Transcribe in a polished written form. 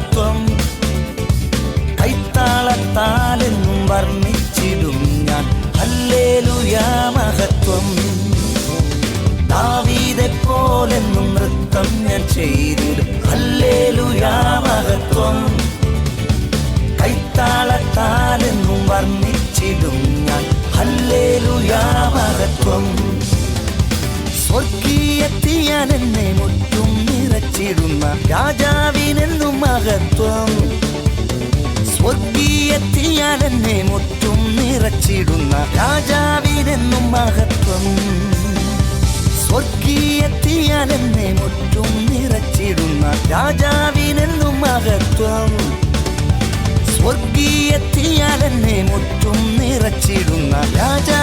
മഹത്വം. കൈത്താളത്താലെന്നും വർണ്ണിച്ചിടും ഞാൻ ഹല്ലേലൂയാ മഹത്വം. ദാവീദെപ്പോലെന്നും നൃത്തം ഞാൻ ചെയ്തിടും ഹല്ലേലൂയാ മഹത്വം. കൈത്താളത്താലെന്നും വർണ്ണിച്ചിടും ഞാൻ ഹല്ലേലൂയാ മഹത്വം. സ്വർഗീയത്തിയാൽ എന്നെ മുറ്റും നിറച്ചിടുന്ന രാജാവിനെന്നും മഹത്വം. സ്വർഗീയത്തിയാൽ എന്നെ മുറ്റും നിറച്ചിടുന്ന രാജാവിനെന്നും മഹത്വം. സ്വർഗീയത്തിയാൽ എന്നെ മുറ്റും നിറച്ചിടുന്ന രാജാവിനെന്നും മഹത്വം. സ്വർഗീയത്തിയാൽ എന്നെ മുറ്റും നിറച്ചിടുന്ന രാജാ